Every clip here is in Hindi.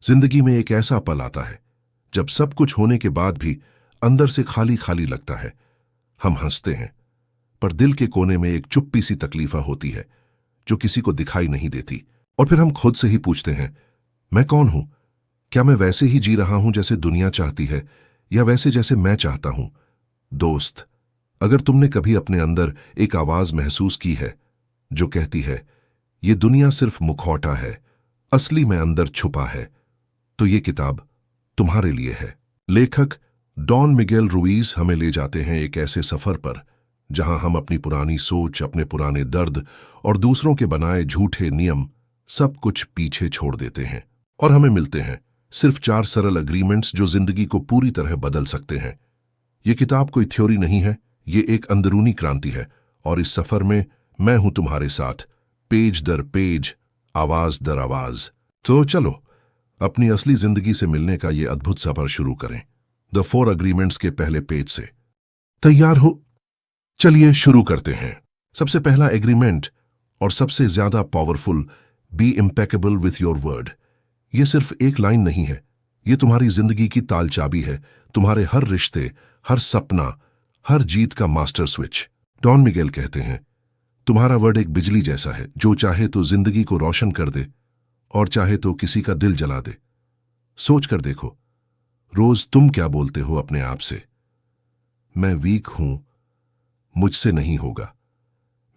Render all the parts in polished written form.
जिंदगी में एक ऐसा पल आता है जब सब कुछ होने के बाद भी अंदर से खाली खाली लगता है। हम हंसते हैं, पर दिल के कोने में एक चुप्पी सी तकलीफा होती है जो किसी को दिखाई नहीं देती। और फिर हम खुद से ही पूछते हैं, मैं कौन हूं? क्या मैं वैसे ही जी रहा हूं जैसे दुनिया चाहती है, या वैसे जैसे मैं चाहता हूं? दोस्त, अगर तुमने कभी अपने अंदर एक आवाज महसूस की है जो कहती है ये दुनिया सिर्फ मुखौटा है, असली में अंदर छुपा है, तो ये किताब तुम्हारे लिए है। लेखक डॉन मिगेल रुइज हमें ले जाते हैं एक ऐसे सफर पर जहां हम अपनी पुरानी सोच, अपने पुराने दर्द और दूसरों के बनाए झूठे नियम सब कुछ पीछे छोड़ देते हैं, और हमें मिलते हैं सिर्फ 4 सरल एग्रीमेंट्स जो जिंदगी को पूरी तरह बदल सकते हैं। ये किताब कोई थ्योरी नहीं है, ये एक अंदरूनी क्रांति है, और इस सफर में मैं हूं तुम्हारे साथ, पेज दर पेज, आवाज दर आवाज। तो चलो अपनी असली जिंदगी से मिलने का ये अद्भुत सफर शुरू करें। द 4 एग्रीमेंट्स के पहले पेज से। तैयार हो? चलिए शुरू करते हैं। सबसे पहला एग्रीमेंट और सबसे ज्यादा powerful, be impeccable with your word. ये सिर्फ एक लाइन नहीं है, ये तुम्हारी जिंदगी की तालचाबी है, तुम्हारे हर रिश्ते, हर सपना, हर जीत का मास्टर स्विच। डॉन मिगेल कहते हैं, तुम्हारा वर्ड एक बिजली जैसा है, जो चाहे तो जिंदगी को रोशन कर दे और चाहे तो किसी का दिल जला दे। सोच कर देखो, रोज तुम क्या बोलते हो अपने आप से? मैं वीक हूं, मुझसे नहीं होगा,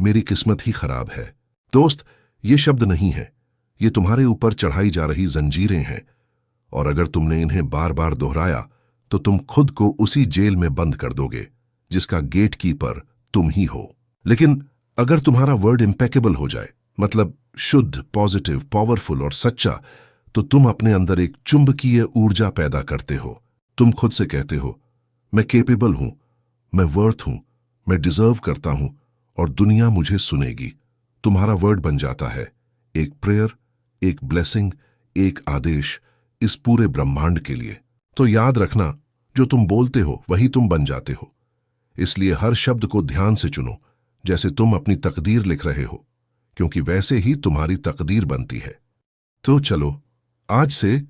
मेरी किस्मत ही खराब है। दोस्त, ये शब्द नहीं है, ये तुम्हारे ऊपर चढ़ाई जा रही जंजीरें हैं, और अगर तुमने इन्हें बार बार दोहराया तो तुम खुद को उसी जेल में बंद कर दोगे जिसका गेट कीपर तुम ही हो। लेकिन अगर तुम्हारा वर्ड इम्पेकेबल हो जाए, मतलब शुद्ध, पॉजिटिव, पावरफुल और सच्चा, तो तुम अपने अंदर एक चुंबकीय ऊर्जा पैदा करते हो। तुम खुद से कहते हो, मैं केपेबल हूं, मैं वर्थ हूं, मैं डिजर्व करता हूं, और दुनिया मुझे सुनेगी। तुम्हारा वर्ड बन जाता है एक प्रेयर, एक ब्लेसिंग, एक आदेश इस पूरे ब्रह्मांड के लिए। तो याद रखना, जो तुम बोलते हो वही तुम बन जाते हो। इसलिए हर शब्द को ध्यान से चुनो, जैसे तुम अपनी तकदीर लिख रहे हो, क्योंकि वैसे ही तुम्हारी तकदीर बनती है। तो चलो आज से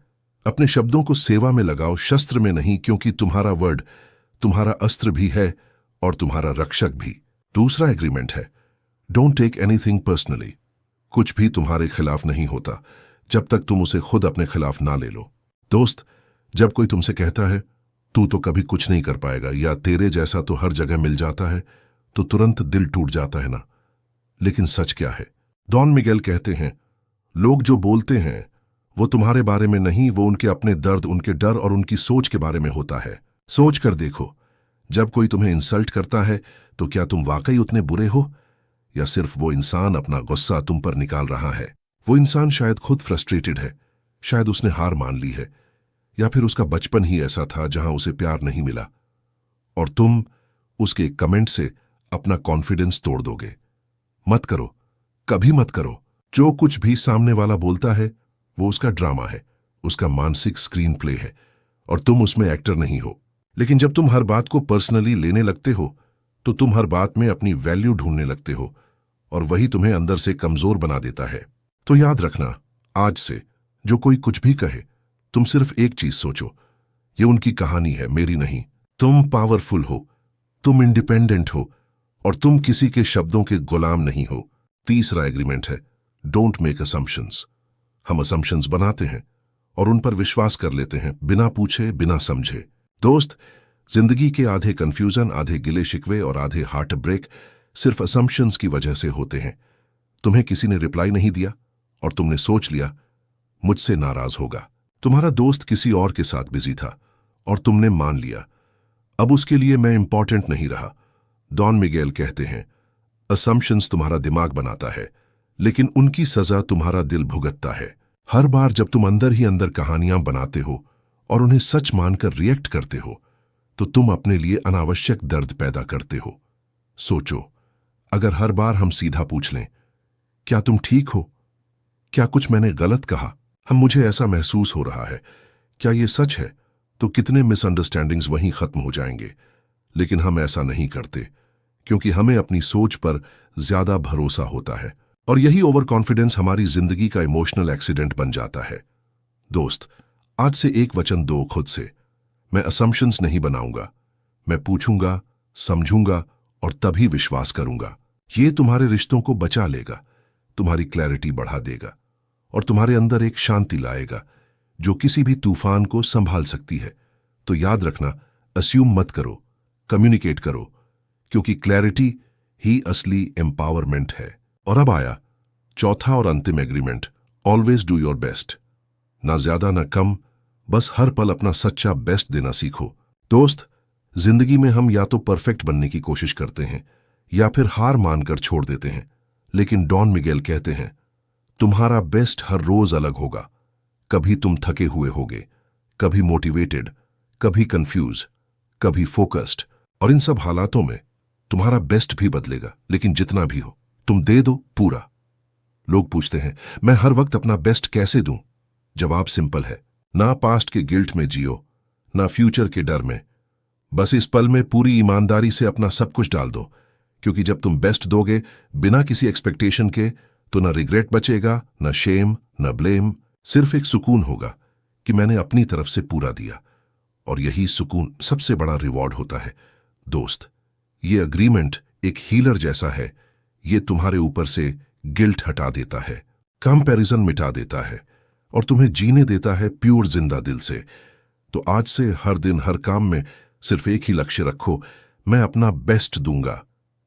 अपने शब्दों को सेवा में लगाओ, शस्त्र में नहीं, क्योंकि तुम्हारा वर्ड तुम्हारा अस्त्र भी है और तुम्हारा रक्षक भी। दूसरा एग्रीमेंट है, डोंट टेक एनीथिंग पर्सनली। कुछ भी तुम्हारे खिलाफ नहीं होता जब तक तुम उसे खुद अपने खिलाफ ना ले लो। दोस्त, जब कोई तुमसे कहता है तू तो कभी कुछ नहीं कर पाएगा, या तेरे जैसा तो हर जगह मिल जाता है, तो तुरंत दिल टूट जाता है ना। लेकिन सच क्या है? डॉन मिगेल कहते हैं, लोग जो बोलते हैं वो तुम्हारे बारे में नहीं, वो उनके अपने दर्द, उनके डर और उनकी सोच के बारे में होता है। सोच कर देखो, जब कोई तुम्हें इंसल्ट करता है तो क्या तुम वाकई उतने बुरे हो, या सिर्फ वो इंसान अपना गुस्सा तुम पर निकाल रहा है? वो इंसान शायद खुद फ्रस्ट्रेटेड है, शायद उसने हार मान ली है, या फिर उसका बचपन ही ऐसा था जहां उसे प्यार नहीं मिला, और तुम उसके कमेंट से अपना कॉन्फिडेंस तोड़ दोगे। मत करो, कभी मत करो। जो कुछ भी सामने वाला बोलता है वो उसका ड्रामा है, उसका मानसिक स्क्रीन प्ले है, और तुम उसमें एक्टर नहीं हो। लेकिन जब तुम हर बात को पर्सनली लेने लगते हो तो तुम हर बात में अपनी वैल्यू ढूंढने लगते हो, और वही तुम्हें अंदर से कमजोर बना देता है। तो याद रखना, आज से जो कोई कुछ भी कहे, तुम सिर्फ एक चीज सोचो, ये उनकी कहानी है, मेरी नहीं। तुम पावरफुल हो, तुम इंडिपेंडेंट हो, और तुम किसी के शब्दों के गुलाम नहीं हो। तीसरा एग्रीमेंट है, डोंट मेक असम्पशंस। हम असम्पशंस बनाते हैं और उन पर विश्वास कर लेते हैं, बिना पूछे, बिना समझे। दोस्त, जिंदगी के आधे कंफ्यूजन, आधे गिले शिकवे और आधे हार्ट ब्रेक सिर्फ असम्पशंस की वजह से होते हैं। तुम्हें किसी ने रिप्लाई नहीं दिया और तुमने सोच लिया मुझसे नाराज होगा। तुम्हारा दोस्त किसी और के साथ बिजी था और तुमने मान लिया, अब उसके लिए मैं इंपॉर्टेंट नहीं रहा। डॉन मिगेल कहते हैं, असम्पशंस तुम्हारा दिमाग बनाता है, लेकिन उनकी सजा तुम्हारा दिल भुगतता है। हर बार जब तुम अंदर ही अंदर कहानियां बनाते हो और उन्हें सच मानकर रिएक्ट करते हो, तो तुम अपने लिए अनावश्यक दर्द पैदा करते हो। सोचो, अगर हर बार हम सीधा पूछ लें, क्या तुम ठीक हो, क्या कुछ मैंने गलत कहा, मुझे ऐसा महसूस हो रहा है, क्या ये सच है, तो कितने मिसअंडरस्टैंडिंग्स वहीं खत्म हो जाएंगे। लेकिन हम ऐसा नहीं करते, क्योंकि हमें अपनी सोच पर ज्यादा भरोसा होता है, और यही ओवर कॉन्फिडेंस हमारी जिंदगी का इमोशनल एक्सीडेंट बन जाता है। दोस्त, आज से एक वचन दो खुद से। मैं असम्पशंस नहीं बनाऊंगा। मैं पूछूंगा, समझूंगा और तभी विश्वास करूंगा। ये तुम्हारे रिश्तों को बचा लेगा, तुम्हारी क्लैरिटी बढ़ा देगा और तुम्हारे अंदर एक शांति लाएगा जो किसी भी तूफान को संभाल सकती है। तो याद रखना, अस्यूम मत करो, कम्युनिकेट करो, क्योंकि क्लैरिटी ही असली एम्पावरमेंट है। और अब आया चौथा और अंतिम agreement, always do your best. ना ज्यादा ना कम, बस हर पल अपना सच्चा बेस्ट देना सीखो। दोस्त, जिंदगी में हम या तो परफेक्ट बनने की कोशिश करते हैं या फिर हार मानकर छोड़ देते हैं, लेकिन डॉन मिगेल कहते हैं तुम्हारा बेस्ट हर रोज अलग होगा। कभी तुम थके हुए होगे, कभी मोटिवेटेड, कभी कंफ्यूज, कभी फोकस्ड, और इन सब हालातों में तुम्हारा बेस्ट भी बदलेगा। लेकिन जितना भी हो, तुम दे दो पूरा। लोग पूछते हैं मैं हर वक्त अपना बेस्ट कैसे दूं? जवाब सिंपल है, ना पास्ट के गिल्ट में जियो, ना फ्यूचर के डर में। बस इस पल में पूरी ईमानदारी से अपना सब कुछ डाल दो, क्योंकि जब तुम बेस्ट दोगे बिना किसी एक्सपेक्टेशन के, तो ना रिग्रेट बचेगा, ना शेम, ना ब्लेम, सिर्फ एक सुकून होगा कि मैंने अपनी तरफ से पूरा दिया। और यही सुकून सबसे बड़ा रिवॉर्ड होता है। दोस्त, ये अग्रीमेंट एक हीलर जैसा है। ये तुम्हारे ऊपर से गिल्ट हटा देता है, कंपैरिजन मिटा देता है और तुम्हें जीने देता है प्योर जिंदा दिल से। तो आज से हर दिन हर काम में सिर्फ एक ही लक्ष्य रखो, मैं अपना बेस्ट दूंगा,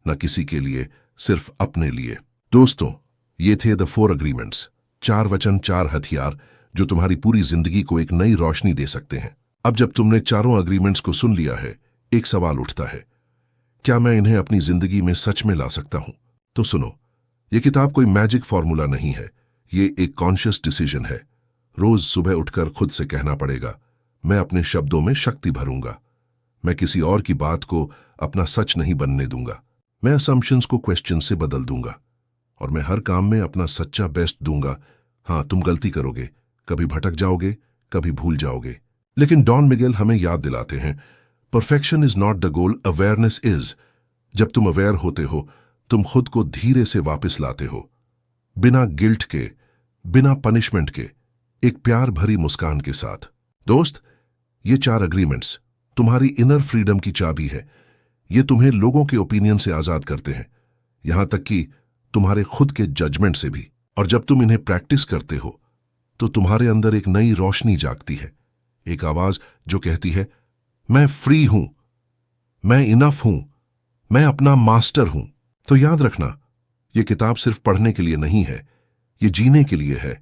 न किसी के लिए, सिर्फ अपने लिए। दोस्तों, ये थे द 4 अग्रीमेंट्स, 4 वचन, 4 हथियार जो तुम्हारी पूरी जिंदगी को एक नई रोशनी दे सकते हैं। अब जब तुमने चारों अग्रीमेंट्स को सुन लिया है, एक सवाल उठता है, क्या मैं इन्हें अपनी जिंदगी में सच में ला सकता हूं? तो सुनो, ये किताब कोई मैजिक फॉर्मूला नहीं है, ये एक कॉन्शियस डिसीजन है। रोज सुबह उठकर खुद से कहना पड़ेगा, मैं अपने शब्दों में शक्ति भरूंगा, मैं किसी और की बात को अपना सच नहीं बनने दूंगा, मैं असम्पशंस को क्वेश्चन से बदल दूंगा और मैं हर काम में अपना सच्चा बेस्ट दूंगा। हाँ, तुम गलती करोगे, कभी भटक जाओगे, कभी भूल जाओगे, लेकिन डॉन मिगेल हमें याद दिलाते हैं, perfection is not the goal, awareness is. जब तुम अवेयर होते हो, तुम खुद को धीरे से वापस लाते हो, बिना गिल्ट के, बिना पनिशमेंट के, एक प्यार भरी मुस्कान के साथ। दोस्त, ये 4 अग्रीमेंट्स तुम्हारी इनर फ्रीडम की चाबी है। ये तुम्हें लोगों के ओपिनियन से आजाद करते हैं, यहां तक कि तुम्हारे खुद के जजमेंट से भी। और जब तुम इन्हें प्रैक्टिस करते हो, तो तुम्हारे अंदर एक नई रोशनी जागती है, एक आवाज जो कहती है, मैं फ्री हूं, मैं इनफ हूं, मैं अपना मास्टर हूं। तो याद रखना, यह किताब सिर्फ पढ़ने के लिए नहीं है, ये जीने के लिए है,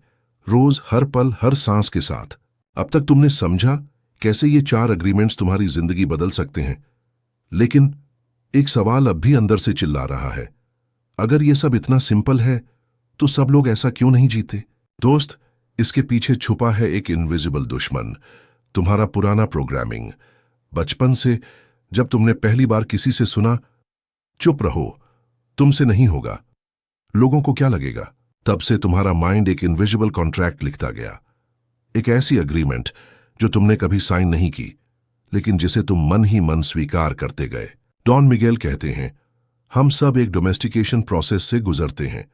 रोज, हर पल, हर सांस के साथ। अब तक तुमने समझा कैसे ये 4 अग्रीमेंट्स तुम्हारी जिंदगी बदल सकते हैं, लेकिन एक सवाल अब भी अंदर से चिल्ला रहा है, अगर ये सब इतना सिंपल है तो सब लोग ऐसा क्यों नहीं जीते? दोस्त, इसके पीछे छुपा है एक इनविजिबल दुश्मन, तुम्हारा पुराना प्रोग्रामिंग। बचपन से जब तुमने पहली बार किसी से सुना, चुप रहो, तुमसे नहीं होगा, लोगों को क्या लगेगा, तब से तुम्हारा माइंड एक इनविजिबल कॉन्ट्रैक्ट लिखता गया, एक ऐसी अग्रीमेंट जो तुमने कभी साइन नहीं की, लेकिन जिसे तुम मन ही मन स्वीकार करते गए। डॉन मिगेल कहते हैं, हम सब एक डोमेस्टिकेशन प्रोसेस से गुजरते हैं।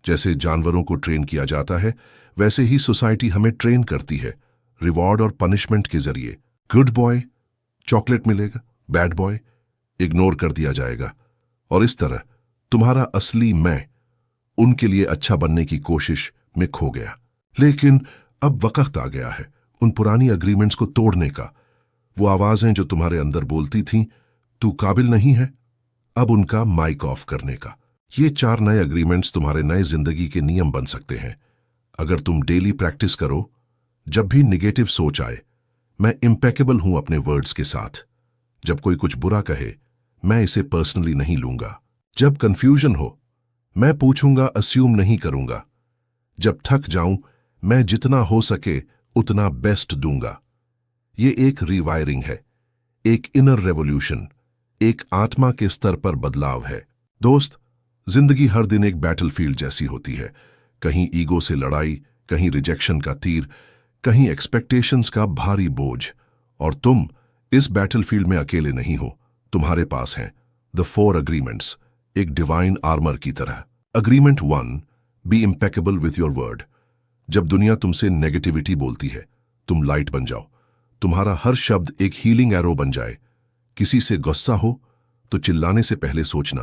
जैसे जानवरों को ट्रेन किया जाता है, वैसे ही सोसाइटी हमें ट्रेन करती है, रिवॉर्ड और पनिशमेंट के जरिए। गुड बॉय, चॉकलेट मिलेगा, बैड बॉय, इग्नोर कर दिया जाएगा। और इस तरह तुम्हारा असली मैं उनके लिए अच्छा बनने की कोशिश में खो गया। लेकिन अब वक्त आ गया है उन पुरानी अग्रीमेंट्स को तोड़ने का। वो आवाजें जो तुम्हारे अंदर बोलती थीं, तू काबिल नहीं है, अब उनका माइक ऑफ करने का। ये 4 नए अग्रीमेंट्स तुम्हारे नए जिंदगी के नियम बन सकते हैं, अगर तुम डेली प्रैक्टिस करो। जब भी निगेटिव सोच आए, मैं इम्पेकेबल हूं अपने वर्ड्स के साथ। जब कोई कुछ बुरा कहे, मैं इसे पर्सनली नहीं लूंगा। जब कंफ्यूजन हो, मैं पूछूंगा, अस्यूम नहीं करूंगा। जब थक जाऊं, मैं जितना हो सके उतना बेस्ट दूंगा। ये एक रीवायरिंग है, एक इनर रेवोल्यूशन, एक आत्मा के स्तर पर बदलाव है। दोस्त, जिंदगी हर दिन एक बैटलफील्ड जैसी होती है, कहीं ईगो से लड़ाई, कहीं रिजेक्शन का तीर, कहीं एक्सपेक्टेशंस का भारी बोझ। और तुम इस बैटलफील्ड में अकेले नहीं हो, तुम्हारे पास हैं द 4 अग्रीमेंट्स, एक डिवाइन आर्मर की तरह। Agreement 1, be impeccable with your word. जब दुनिया तुमसे नेगेटिविटी बोलती है, तुम लाइट बन जाओ। तुम्हारा हर शब्द एक हीलिंग एरो बन जाए। किसी से गुस्सा हो तो चिल्लाने से पहले सोचना,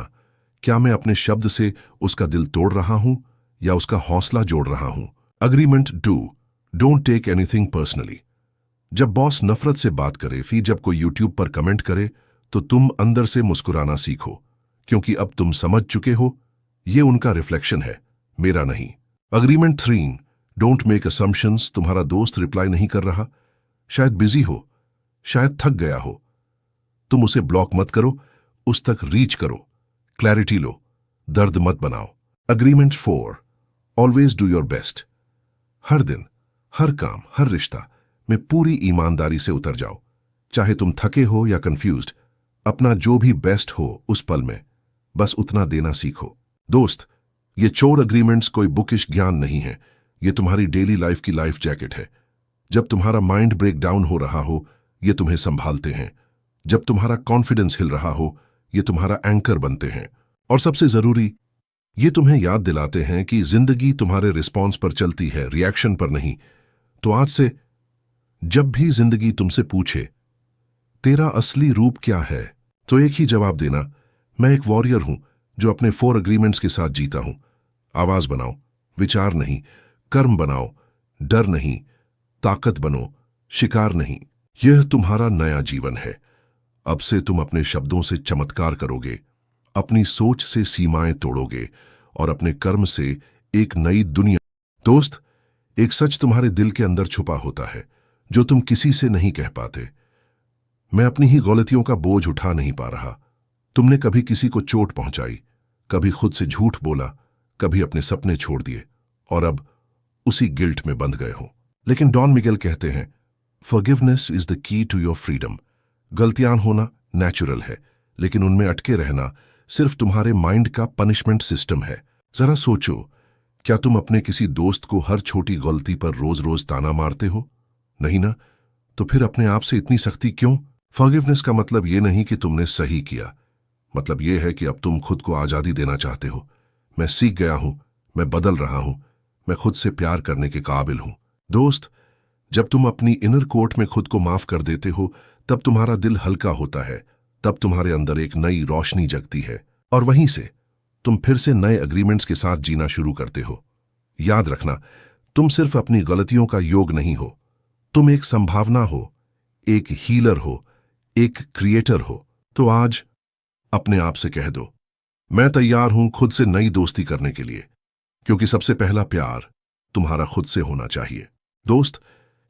क्या मैं अपने शब्द से उसका दिल तोड़ रहा हूं या उसका हौसला जोड़ रहा हूं। Agreement 2, don't take anything personally. जब बॉस नफरत से बात करे, फिर जब कोई यूट्यूब पर कमेंट करे, तो तुम अंदर से मुस्कुराना सीखो, क्योंकि अब तुम समझ चुके हो ये उनका रिफ्लेक्शन है, मेरा नहीं। Agreement 3, don't make assumptions. तुम्हारा दोस्त रिप्लाई नहीं कर रहा, शायद बिजी हो, शायद थक गया हो। तुम उसे ब्लॉक मत करो, उस तक रीच करो, क्लैरिटी लो, दर्द मत बनाओ। Agreement 4, always do your best. हर दिन, हर काम, हर रिश्ता में पूरी ईमानदारी से उतर जाओ। चाहे तुम थके हो या कंफ्यूज्ड, अपना जो भी बेस्ट हो उस पल में बस उतना देना सीखो। दोस्त, ये 4 अग्रीमेंट्स कोई बुकिश ज्ञान नहीं है, ये तुम्हारी डेली लाइफ की लाइफ जैकेट है। जब तुम्हारा माइंड ब्रेक डाउन हो रहा हो, ये तुम्हें संभालते हैं। जब तुम्हारा कॉन्फिडेंस हिल रहा हो, ये तुम्हारा एंकर बनते हैं। और सबसे जरूरी, ये तुम्हें याद दिलाते हैं कि जिंदगी तुम्हारे रिस्पॉन्स पर चलती है, रिएक्शन पर नहीं। तो आज से जब भी जिंदगी तुमसे पूछे तेरा असली रूप क्या है, तो एक ही जवाब देना, मैं एक वॉरियर हूं जो अपने 4 अग्रीमेंट्स के साथ जीता हूं। आवाज बनाओ, विचार नहीं, कर्म बनाओ, डर नहीं, ताकत बनो, शिकार नहीं। यह तुम्हारा नया जीवन है। अब से तुम अपने शब्दों से चमत्कार करोगे, अपनी सोच से सीमाएं तोड़ोगे और अपने कर्म से एक नई दुनिया। दोस्त, एक सच तुम्हारे दिल के अंदर छुपा होता है जो तुम किसी से नहीं कह पाते। मैं अपनी ही गलतियों का बोझ उठा नहीं पा रहा। तुमने कभी किसी को चोट पहुंचाई, कभी खुद से झूठ बोला, कभी अपने सपने छोड़ दिए और अब उसी गिल्ट में बंध गए हो। लेकिन डॉन मिगेल कहते हैं, forgiveness is the key to your freedom. गलतियां होना नेचुरल है, लेकिन उनमें अटके रहना सिर्फ तुम्हारे माइंड का पनिशमेंट सिस्टम है। जरा सोचो, क्या तुम अपने किसी दोस्त को हर छोटी गलती पर रोज रोज ताना मारते हो? नहीं ना? तो फिर अपने आप से इतनी सख्ती क्यों? फॉरगिवनेस का मतलब ये नहीं कि तुमने सही किया, मतलब ये है कि अब तुम खुद को आजादी देना चाहते हो। मैं सीख गया हूं, मैं बदल रहा हूं, मैं खुद से प्यार करने के काबिल हूं। दोस्त, जब तुम अपनी इनर कोर्ट में खुद को माफ कर देते हो, तब तुम्हारा दिल हल्का होता है, तब तुम्हारे अंदर एक नई रोशनी जगती है और वहीं से तुम फिर से नए अग्रीमेंट्स के साथ जीना शुरू करते हो। याद रखना, तुम सिर्फ अपनी गलतियों का योग नहीं हो, तुम एक संभावना हो, एक हीलर हो, एक क्रिएटर हो। तो आज अपने आप से कह दो, मैं तैयार हूं खुद से नई दोस्ती करने के लिए, क्योंकि सबसे पहला प्यार तुम्हारा खुद से होना चाहिए। दोस्त,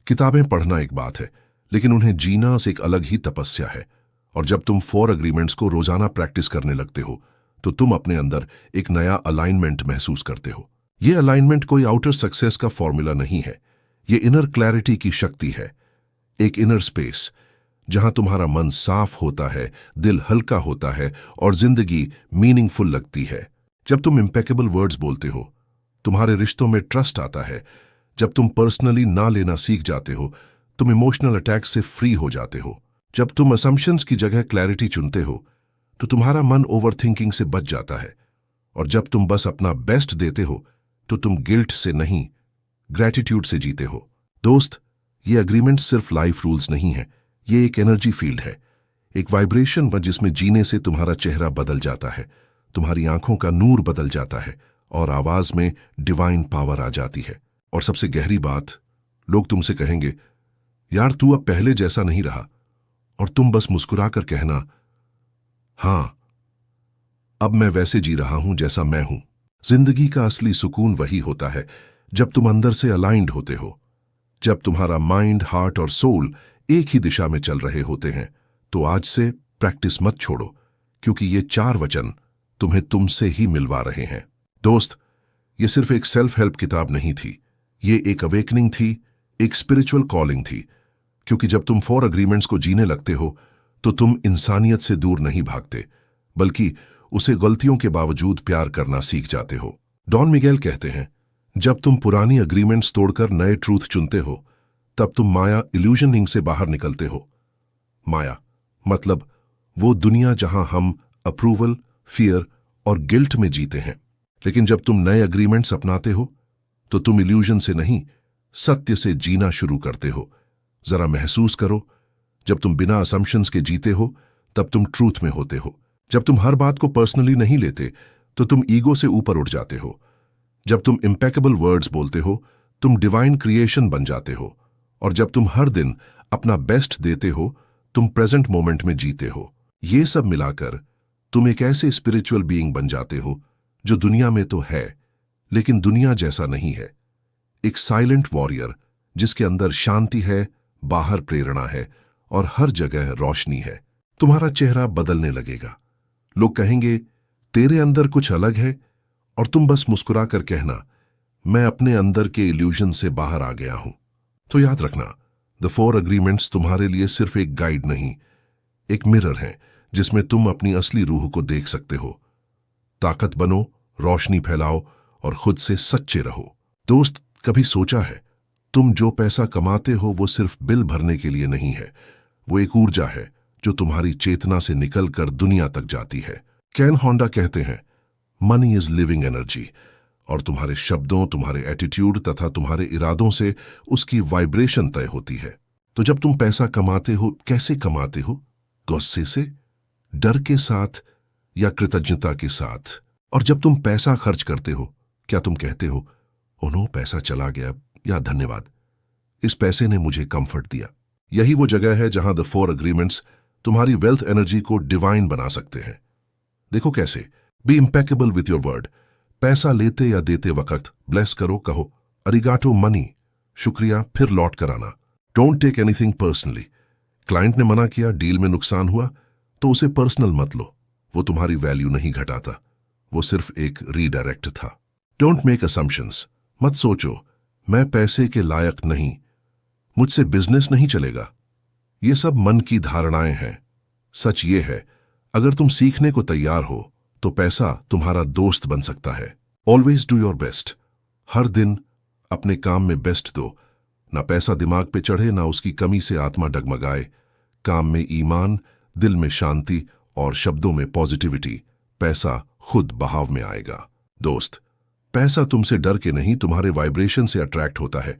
किताबें पढ़ना एक बात है, लेकिन उन्हें जीना एक अलग ही तपस्या है। और जब तुम 4 अग्रीमेंट्स को रोजाना प्रैक्टिस करने लगते हो, तो तुम अपने अंदर एक नया अलाइनमेंट महसूस करते हो। यह अलाइनमेंट कोई आउटर सक्सेस का फॉर्मूला नहीं है, ये इनर क्लैरिटी की शक्ति है। एक इनर स्पेस जहां तुम्हारा मन साफ होता है, दिल हल्का होता है और जिंदगी मीनिंगफुल लगती है। जब तुम इम्पेकेबल वर्ड्स बोलते हो, तुम्हारे रिश्तों में ट्रस्ट आता है। जब तुम पर्सनली ना लेना सीख जाते हो, तुम इमोशनल अटैक से फ्री हो जाते हो। जब तुम असम्पशंस की जगह क्लैरिटी चुनते हो, तो तुम्हारा मन ओवरथिंकिंग से बच जाता है। और जब तुम बस अपना बेस्ट देते हो, तो तुम गिल्ट से नहीं, ग्रैटिट्यूड से जीते हो। दोस्त, ये अग्रीमेंट सिर्फ लाइफ रूल्स नहीं है, ये एक एनर्जी फील्ड है, एक वाइब्रेशन जिसमें जीने से तुम्हारा चेहरा बदल जाता है, तुम्हारी आंखों का नूर बदल जाता है और आवाज में डिवाइन पावर आ जाती है। और सबसे गहरी बात, लोग तुमसे कहेंगे, यार तू अब पहले जैसा नहीं रहा, और तुम बस मुस्कुराकर कहना, हां, अब मैं वैसे जी रहा हूं जैसा मैं हूं। जिंदगी का असली सुकून वही होता है जब तुम अंदर से अलाइंड होते हो, जब तुम्हारा माइंड, हार्ट और सोल एक ही दिशा में चल रहे होते हैं। तो आज से प्रैक्टिस मत छोड़ो, क्योंकि ये 4 वचन तुम्हें तुमसे ही मिलवा रहे हैं। दोस्त, ये सिर्फ एक सेल्फ हेल्प किताब नहीं थी, ये एक अवेकनिंग थी, एक स्पिरिचुअल कॉलिंग थी। क्योंकि जब तुम 4 अग्रीमेंट्स को जीने लगते हो, तो तुम इंसानियत से दूर नहीं भागते, बल्कि उसे गलतियों के बावजूद प्यार करना सीख जाते हो। डॉन मिगेल कहते हैं, जब तुम पुरानी अग्रीमेंट्स तोड़कर नए ट्रूथ चुनते हो, तब तुम माया इल्यूजनिंग से बाहर निकलते हो। माया मतलब वो दुनिया जहां हम अप्रूवल, फियर और गिल्ट में जीते हैं। लेकिन जब तुम नए अग्रीमेंट्स अपनाते हो, तो तुम इल्यूजन से नहीं, सत्य से जीना शुरू करते हो, जरा महसूस करो, जब तुम बिना असम्पशंस के जीते हो तब तुम ट्रूथ में होते हो। जब तुम हर बात को पर्सनली नहीं लेते तो तुम ईगो से ऊपर उठ जाते हो। जब तुम इम्पेकेबल वर्ड्स बोलते हो तुम डिवाइन क्रिएशन बन जाते हो। और जब तुम हर दिन अपना बेस्ट देते हो तुम प्रेजेंट मोमेंट में जीते हो। ये सब मिलाकर तुम एक ऐसे स्पिरिचुअल बीइंग बन जाते हो जो दुनिया में तो है लेकिन दुनिया जैसा नहीं है। एक साइलेंट वॉरियर जिसके अंदर शांति है, बाहर प्रेरणा है और हर जगह रोशनी है। तुम्हारा चेहरा बदलने लगेगा। लोग कहेंगे तेरे अंदर कुछ अलग है और तुम बस मुस्कुरा कर कहना मैं अपने अंदर के इल्यूजन से बाहर आ गया हूं। तो याद रखना, द 4 अग्रीमेंट्स तुम्हारे लिए सिर्फ एक गाइड नहीं, एक मिरर है जिसमें तुम अपनी असली रूह को देख सकते हो। ताकत बनो, रोशनी फैलाओ और खुद से सच्चे रहो। दोस्त, कभी सोचा है तुम जो पैसा कमाते हो वो सिर्फ बिल भरने के लिए नहीं है, वो एक ऊर्जा है जो तुम्हारी चेतना से निकलकर दुनिया तक जाती है। कैन होंडा कहते हैं मनी इज लिविंग एनर्जी, और तुम्हारे शब्दों, तुम्हारे एटीट्यूड तथा तुम्हारे इरादों से उसकी वाइब्रेशन तय होती है। तो जब तुम पैसा कमाते हो, कैसे कमाते हो? गुस्से से, डर के साथ या कृतज्ञता के साथ? और जब तुम पैसा खर्च करते हो, क्या तुम कहते हो ओनो पैसा चला गया या धन्यवाद, इस पैसे ने मुझे कंफर्ट दिया? यही वो जगह है जहां द 4 अग्रीमेंट्स तुम्हारी वेल्थ एनर्जी को डिवाइन बना सकते हैं। देखो कैसे। Be impeccable with your word. पैसा लेते या देते वक्त ब्लेस करो, कहो अरिगाटो मनी, शुक्रिया, फिर लौट कर आना। Don't take anything personally. Client ने मना किया, डील में नुकसान हुआ, तो उसे पर्सनल मत लो। वो तुम्हारी वैल्यू नहीं घटाता, वो सिर्फ एक रीडायरेक्ट था। Don't make assumptions. मत सोचो मैं पैसे के लायक नहीं, मुझसे बिजनेस नहीं चलेगा। ये सब मन की धारणाएं हैं। सच ये है, अगर तुम सीखने को तैयार हो तो पैसा तुम्हारा दोस्त बन सकता है। Always do your best. हर दिन अपने काम में बेस्ट दो। ना पैसा दिमाग पे चढ़े, ना उसकी कमी से आत्मा डगमगाए। काम में ईमान, दिल में शांति और शब्दों में पॉजिटिविटी। पैसा खुद बहाव में आएगा। दोस्त, पैसा तुमसे डर के नहीं, तुम्हारे वाइब्रेशन से अट्रैक्ट होता है।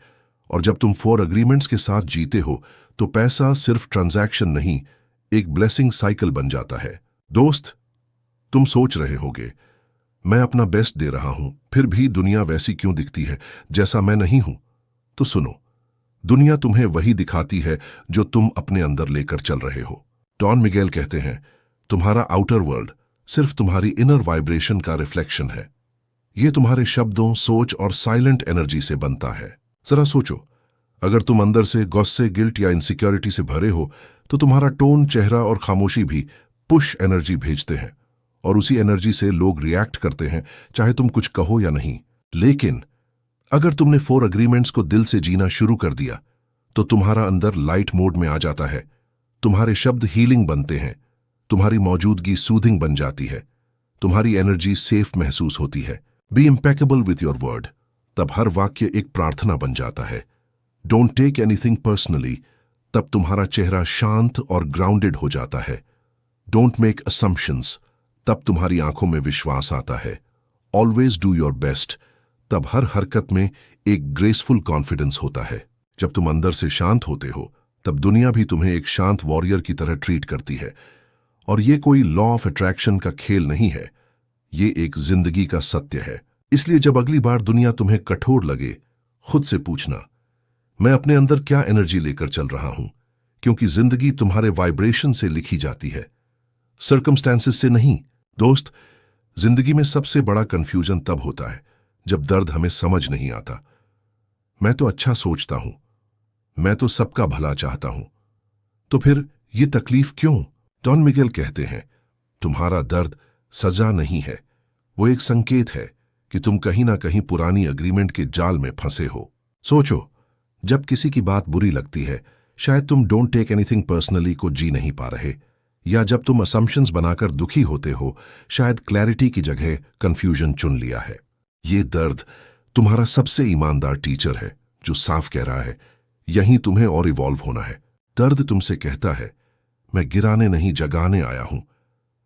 और जब तुम 4 अग्रीमेंट्स के साथ जीते हो तो पैसा सिर्फ ट्रांजैक्शन नहीं, एक ब्लेसिंग साइकिल बन जाता है। दोस्त, तुम सोच रहे होगे मैं अपना बेस्ट दे रहा हूं, फिर भी दुनिया वैसी क्यों दिखती है जैसा मैं नहीं हूं? तो सुनो, दुनिया तुम्हें वही दिखाती है जो तुम अपने अंदर लेकर चल रहे हो। डॉन मिगेल कहते हैं तुम्हारा आउटर वर्ल्ड सिर्फ तुम्हारी इनर वाइब्रेशन का रिफ्लेक्शन है। ये तुम्हारे शब्दों, सोच और साइलेंट एनर्जी से बनता है। जरा सोचो, अगर तुम अंदर से गुस्से, गिल्ट या इनसिक्योरिटी से भरे हो तो तुम्हारा टोन, चेहरा और खामोशी भी पुश एनर्जी भेजते हैं और उसी एनर्जी से लोग रिएक्ट करते हैं, चाहे तुम कुछ कहो या नहीं। लेकिन अगर तुमने 4 अग्रीमेंट्स को दिल से जीना शुरू कर दिया तो तुम्हारा अंदर लाइट मोड में आ जाता है। तुम्हारे शब्द हीलिंग बनते हैं, तुम्हारी मौजूदगी सूदिंग बन जाती है, तुम्हारी एनर्जी सेफ महसूस होती है। Be impeccable with your word. तब हर वाक्य एक प्रार्थना बन जाता है। Don't take anything personally. तब तुम्हारा चेहरा शांत और ग्राउंडेड हो जाता है। Don't make assumptions. तब तुम्हारी आंखों में विश्वास आता है। Always do your best. तब हर हरकत में एक ग्रेसफुल कॉन्फिडेंस होता है। जब तुम अंदर से शांत होते हो तब दुनिया भी तुम्हें एक शांत वॉरियर की तरह ट्रीट करती है। और ये कोई लॉ ऑफ अट्रैक्शन का खेल नहीं है, ये एक जिंदगी का सत्य है। इसलिए जब अगली बार दुनिया तुम्हें कठोर लगे, खुद से पूछना मैं अपने अंदर क्या एनर्जी लेकर चल रहा हूं, क्योंकि जिंदगी तुम्हारे वाइब्रेशन से लिखी जाती है, सर्कमस्टेंसेस से नहीं। दोस्त, जिंदगी में सबसे बड़ा कंफ्यूजन तब होता है जब दर्द हमें समझ नहीं आता। मैं तो अच्छा सोचता हूं, मैं तो सबका भला चाहता हूं, तो फिर ये तकलीफ क्यों? डॉन मिगेल कहते हैं तुम्हारा दर्द सजा नहीं है, वो एक संकेत है कि तुम कहीं ना कहीं पुरानी अग्रीमेंट के जाल में फंसे हो। सोचो, जब किसी की बात बुरी लगती है, शायद तुम डोंट टेक एनीथिंग पर्सनली को जी नहीं पा रहे, या जब तुम असम्पशंस बनाकर दुखी होते हो, शायद क्लैरिटी की जगह कंफ्यूजन चुन लिया है। ये दर्द तुम्हारा सबसे ईमानदार टीचर है जो साफ कह रहा है यहीं तुम्हें और इवॉल्व होना है। दर्द तुमसे कहता है मैं गिराने नहीं जगाने आया हूं,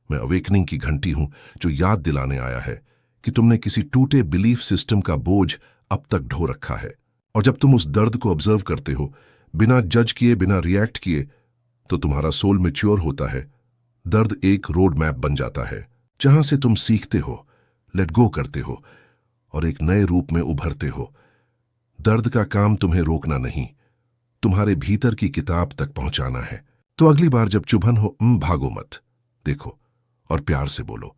मैं अवेकनिंग की घंटी हूं जो याद दिलाने आया है कि तुमने किसी टूटे बिलीफ सिस्टम का बोझ अब तक ढो रखा है। और जब तुम उस दर्द को ऑब्जर्व करते हो, बिना जज किए, बिना रिएक्ट किए, तो तुम्हारा सोल मैच्योर होता है। दर्द एक रोड मैप बन जाता है जहां से तुम सीखते हो, लेट गो करते हो और एक नए रूप में उभरते हो। दर्द का काम तुम्हें रोकना नहीं, तुम्हारे भीतर की किताब तक पहुंचाना है। तो अगली बार जब चुभन हो, भागो मत, देखो और प्यार से बोलो,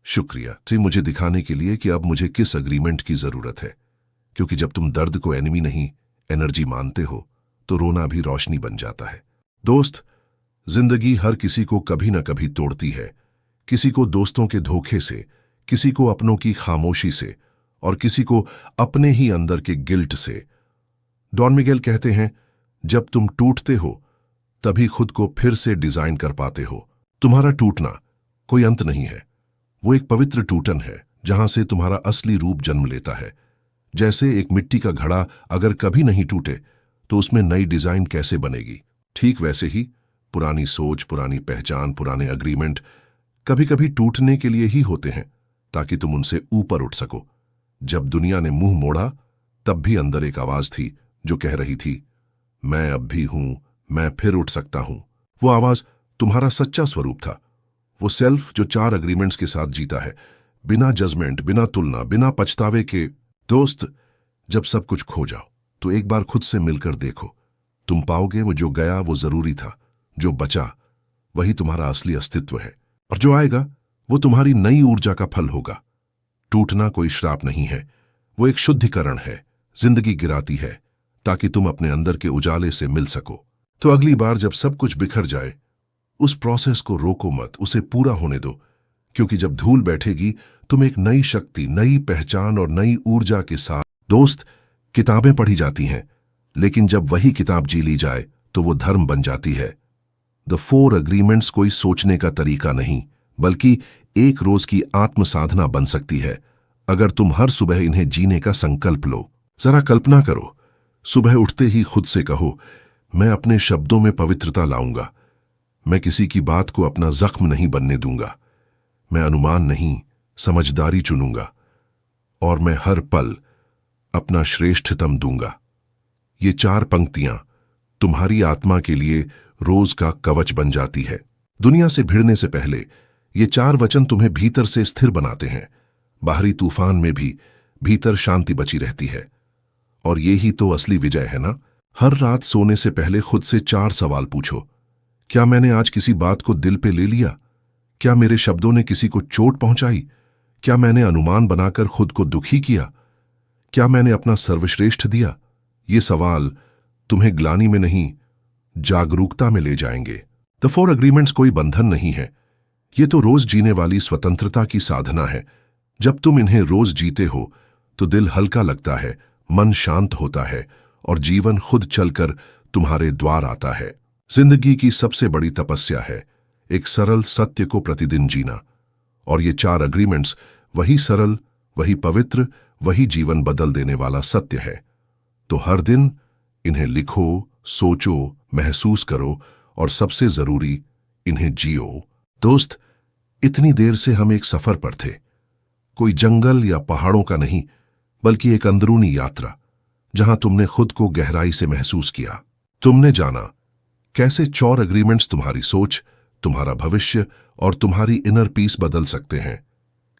शुक्रिया जी मुझे दिखाने के लिए कि अब मुझे किस अग्रीमेंट की जरूरत है। क्योंकि जब तुम दर्द को एनिमी नहीं, एनर्जी मानते हो, तो रोना भी रोशनी बन जाता है। दोस्त, जिंदगी हर किसी को कभी ना कभी तोड़ती है। किसी को दोस्तों के धोखे से, किसी को अपनों की खामोशी से और किसी को अपने ही अंदर के गिल्ट से। डॉन मिगेल कहते हैं, जब तुम टूटते हो तभी खुद को फिर से डिजाइन कर पाते हो। तुम्हारा टूटना कोई अंत नहीं है, वो एक पवित्र टूटन है जहां से तुम्हारा असली रूप जन्म लेता है। जैसे एक मिट्टी का घड़ा अगर कभी नहीं टूटे तो उसमें नई डिजाइन कैसे बनेगी, ठीक वैसे ही पुरानी सोच, पुरानी पहचान, पुराने अग्रीमेंट कभी कभी टूटने के लिए ही होते हैं ताकि तुम उनसे ऊपर उठ सको। जब दुनिया ने मुंह मोड़ा तब भी अंदर एक आवाज थी जो कह रही थी, मैं अब भी हूं, मैं फिर उठ सकता हूं। वो आवाज तुम्हारा सच्चा स्वरूप था, वो सेल्फ जो 4 अग्रीमेंट्स के साथ जीता है, बिना जजमेंट, बिना तुलना, बिना पछतावे के। दोस्त, जब सब कुछ खो जाओ तो एक बार खुद से मिलकर देखो, तुम पाओगे वो जो गया वो जरूरी था, जो बचा वही तुम्हारा असली अस्तित्व है, और जो आएगा वो तुम्हारी नई ऊर्जा का फल होगा। टूटना कोई श्राप नहीं है, वो एक शुद्धिकरण है। जिंदगी गिराती है ताकि तुम अपने अंदर के उजाले से मिल सको। तो अगली बार जब सब कुछ बिखर जाए, उस प्रोसेस को रोको मत, उसे पूरा होने दो। क्योंकि जब धूल बैठेगी तुम एक नई शक्ति, नई पहचान और नई ऊर्जा के साथ। दोस्त, किताबें पढ़ी जाती हैं, लेकिन जब वही किताब जी ली जाए तो वो धर्म बन जाती है। द 4 अग्रीमेंट्स कोई सोचने का तरीका नहीं, बल्कि एक रोज की आत्म साधना बन सकती है अगर तुम हर सुबह इन्हें जीने का संकल्प लो। जरा कल्पना करो, सुबह उठते ही खुद से कहो, मैं अपने शब्दों में पवित्रता लाऊंगा, मैं किसी की बात को अपना जख्म नहीं बनने दूंगा, मैं अनुमान नहीं समझदारी चुनूंगा, और मैं हर पल अपना श्रेष्ठतम दूंगा। ये 4 पंक्तियां तुम्हारी आत्मा के लिए रोज का कवच बन जाती है। दुनिया से भिड़ने से पहले ये 4 वचन तुम्हें भीतर से स्थिर बनाते हैं। बाहरी तूफान में भी भीतर शांति बची रहती है। और ये ही तो असली विजय है ना। हर रात सोने से पहले खुद से 4 सवाल पूछो। क्या मैंने आज किसी बात को दिल पे ले लिया? क्या मेरे शब्दों ने किसी को चोट पहुंचाई? क्या मैंने अनुमान बनाकर खुद को दुखी किया? क्या मैंने अपना सर्वश्रेष्ठ दिया? ये सवाल तुम्हें ग्लानि में नहीं, जागरूकता में ले जाएंगे। द 4 अग्रीमेंट्स कोई बंधन नहीं है, ये तो रोज जीने वाली स्वतंत्रता की साधना है। जब तुम इन्हें रोज जीते हो तो दिल हल्का लगता है, मन शांत होता है और जीवन खुद चलकर तुम्हारे द्वार आता है। जिंदगी की सबसे बड़ी तपस्या है एक सरल सत्य को प्रतिदिन जीना, और ये 4 अग्रीमेंट्स वही सरल, वही पवित्र, वही जीवन बदल देने वाला सत्य है। तो हर दिन इन्हें लिखो, सोचो, महसूस करो और सबसे जरूरी, इन्हें जियो। दोस्त, इतनी देर से हम एक सफर पर थे, कोई जंगल या पहाड़ों का नहीं, बल्कि एक अंदरूनी यात्रा जहां तुमने खुद को गहराई से महसूस किया। तुमने जाना कैसे 4 अग्रीमेंट्स तुम्हारी सोच, तुम्हारा भविष्य और तुम्हारी इनर पीस बदल सकते हैं।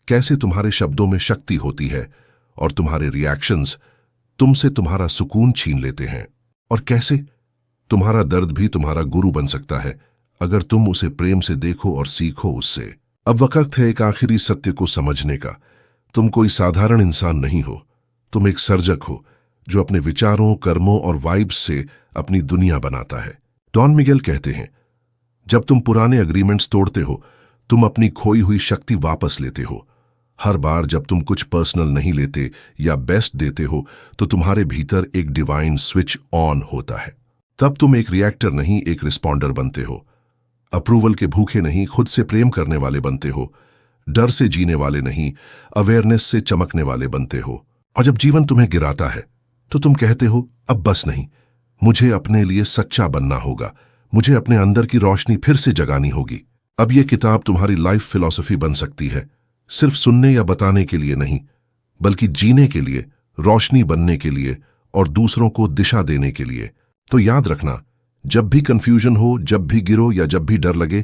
कैसे तुम्हारे शब्दों में शक्ति होती है और तुम्हारे रिएक्शंस तुमसे तुम्हारा सुकून छीन लेते हैं। और कैसे तुम्हारा दर्द भी तुम्हारा गुरु बन सकता है अगर तुम उसे प्रेम से देखो और सीखो उससे। अब वक्त है एक आखिरी सत्य को समझने का। तुम कोई साधारण इंसान नहीं हो, तुम एक सर्जक हो जो अपने विचारों, कर्मों और वाइब्स से अपनी दुनिया बनाता है। डॉन मिगेल कहते हैं, जब तुम पुराने अग्रीमेंट्स तोड़ते हो तुम अपनी खोई हुई शक्ति वापस लेते हो। हर बार जब तुम कुछ पर्सनल नहीं लेते या बेस्ट देते हो तो तुम्हारे भीतर एक डिवाइन स्विच ऑन होता है। तब तुम एक रिएक्टर नहीं, एक रिस्पॉन्डर बनते हो। अप्रूवल के भूखे नहीं, खुद से प्रेम करने वाले बनते हो। डर से जीने वाले नहीं, अवेयरनेस से चमकने वाले बनते हो। और जब जीवन तुम्हें गिराता है तो तुम कहते हो, अब बस नहीं, मुझे अपने लिए सच्चा बनना होगा, मुझे अपने अंदर की रोशनी फिर से जगानी होगी। अब यह किताब तुम्हारी लाइफ फिलॉसफी बन सकती है, सिर्फ सुनने या बताने के लिए नहीं, बल्कि जीने के लिए, रोशनी बनने के लिए और दूसरों को दिशा देने के लिए। तो याद रखना, जब भी कंफ्यूजन हो, जब भी गिरो या जब भी डर लगे,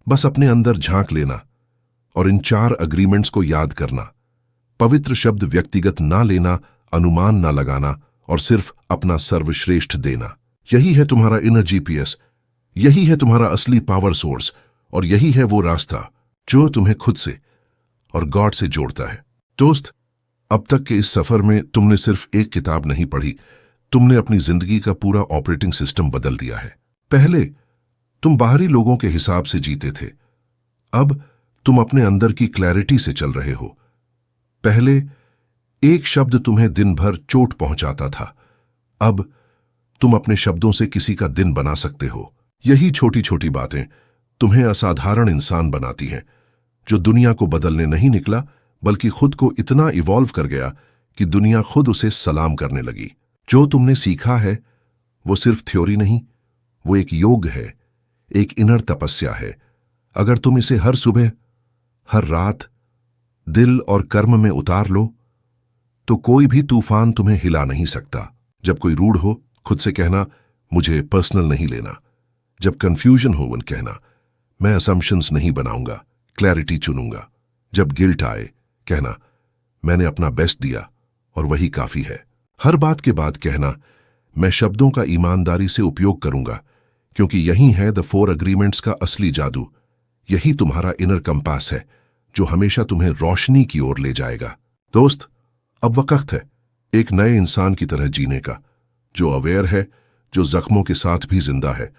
बस अपने अंदर झांक लेना और इन 4 अग्रीमेंट्स को याद करना। पवित्र शब्द व्यक्तिगत ना लेना, अनुमान ना लगाना और सिर्फ अपना सर्वश्रेष्ठ देना। यही है तुम्हारा इनर जीपीएस, यही है तुम्हारा असली पावर सोर्स और यही है वो रास्ता जो तुम्हें खुद से और गॉड से जोड़ता है। दोस्त, अब तक के इस सफर में तुमने सिर्फ एक किताब नहीं पढ़ी, तुमने अपनी जिंदगी का पूरा ऑपरेटिंग सिस्टम बदल दिया है। पहले तुम बाहरी लोगों के हिसाब से जीते थे, अब तुम अपने अंदर की क्लैरिटी से चल रहे हो। पहले एक शब्द तुम्हें दिन भर चोट पहुंचाता था, अब तुम अपने शब्दों से किसी का दिन बना सकते हो। यही छोटी छोटी बातें तुम्हें असाधारण इंसान बनाती हैं, जो दुनिया को बदलने नहीं निकला बल्कि खुद को इतना इवॉल्व कर गया कि दुनिया खुद उसे सलाम करने लगी। जो तुमने सीखा है वो सिर्फ थ्योरी नहीं, वो एक योग है, एक इनर तपस्या है। अगर तुम इसे हर सुबह, हर रात, दिल और कर्म में उतार लो तो कोई भी तूफान तुम्हें हिला नहीं सकता। जब कोई रूढ़ हो, खुद से कहना, मुझे पर्सनल नहीं लेना। जब कंफ्यूजन हो, कहना, मैं असम्पशंस नहीं बनाऊंगा, क्लैरिटी चुनूंगा। जब गिल्ट आए, कहना, मैंने अपना बेस्ट दिया और वही काफी है। हर बात के बाद कहना, मैं शब्दों का ईमानदारी से उपयोग करूंगा, क्योंकि यही है द 4 अग्रीमेंट्स का असली जादू। यही तुम्हारा इनर कंपास है जो हमेशा तुम्हें रोशनी की ओर ले जाएगा। दोस्त, अब वक्त है एक नए इंसान की तरह जीने का, जो अवेयर है, जो जख्मों के साथ भी जिंदा है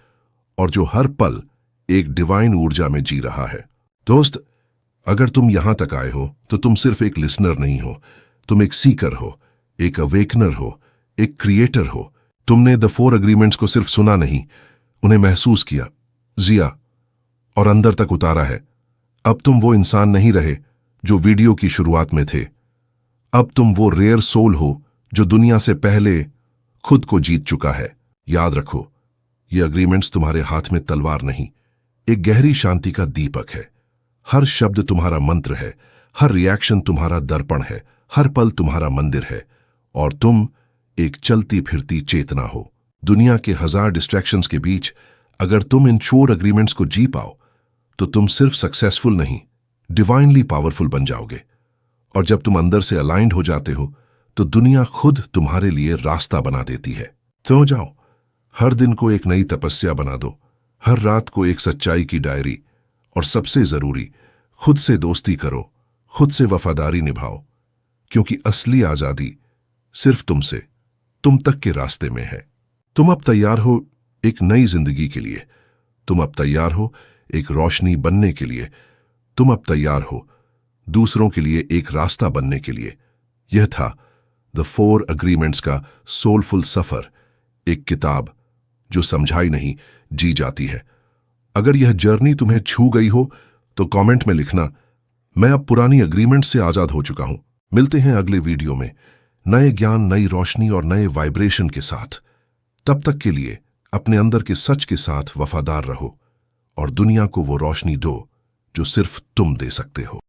और जो हर पल एक डिवाइन ऊर्जा में जी रहा है। दोस्त, अगर तुम यहां तक आए हो तो तुम सिर्फ एक लिसनर नहीं हो, तुम एक सीकर हो, एक अवेकनर हो, एक क्रिएटर हो। तुमने द 4 अग्रीमेंट्स को सिर्फ सुना नहीं, उन्हें महसूस किया, जिया और अंदर तक उतारा है। अब तुम वो इंसान नहीं रहे जो वीडियो की शुरुआत में थे, अब तुम वो रेयर सोल हो जो दुनिया से पहले खुद को जीत चुका है। याद रखो, ये अग्रीमेंट्स तुम्हारे हाथ में तलवार नहीं, एक गहरी शांति का दीपक है। हर शब्द तुम्हारा मंत्र है, हर रिएक्शन तुम्हारा दर्पण है, हर पल तुम्हारा मंदिर है और तुम एक चलती फिरती चेतना हो। दुनिया के 1000 डिस्ट्रैक्शंस के बीच अगर तुम इन 4 अग्रीमेंट्स को जी पाओ तो तुम सिर्फ सक्सेसफुल नहीं, डिवाइनली पावरफुल बन जाओगे। और जब तुम अंदर से अलाइंड हो जाते हो तो दुनिया खुद तुम्हारे लिए रास्ता बना देती है। तो जाओ, हर दिन को एक नई तपस्या बना दो, हर रात को एक सच्चाई की डायरी और सबसे जरूरी, खुद से दोस्ती करो, खुद से वफादारी निभाओ, क्योंकि असली आजादी सिर्फ तुमसे, तुम तक के रास्ते में है। तुम अब तैयार हो एक नई जिंदगी के लिए, तुम अब तैयार हो एक रोशनी बनने के लिए, तुम अब तैयार हो दूसरों के लिए एक रास्ता बनने के लिए। यह था द 4 अग्रीमेंट्स का सोलफुल सफर, एक किताब जो समझाई नहीं, जी जाती है। अगर यह जर्नी तुम्हें छू गई हो तो कमेंट में लिखना, मैं अब पुरानी अग्रीमेंट से आजाद हो चुका हूं। मिलते हैं अगले वीडियो में नए ज्ञान, नई रोशनी और नए वाइब्रेशन के साथ। तब तक के लिए अपने अंदर के सच के साथ वफादार रहो और दुनिया को वो रोशनी दो जो सिर्फ तुम दे सकते हो।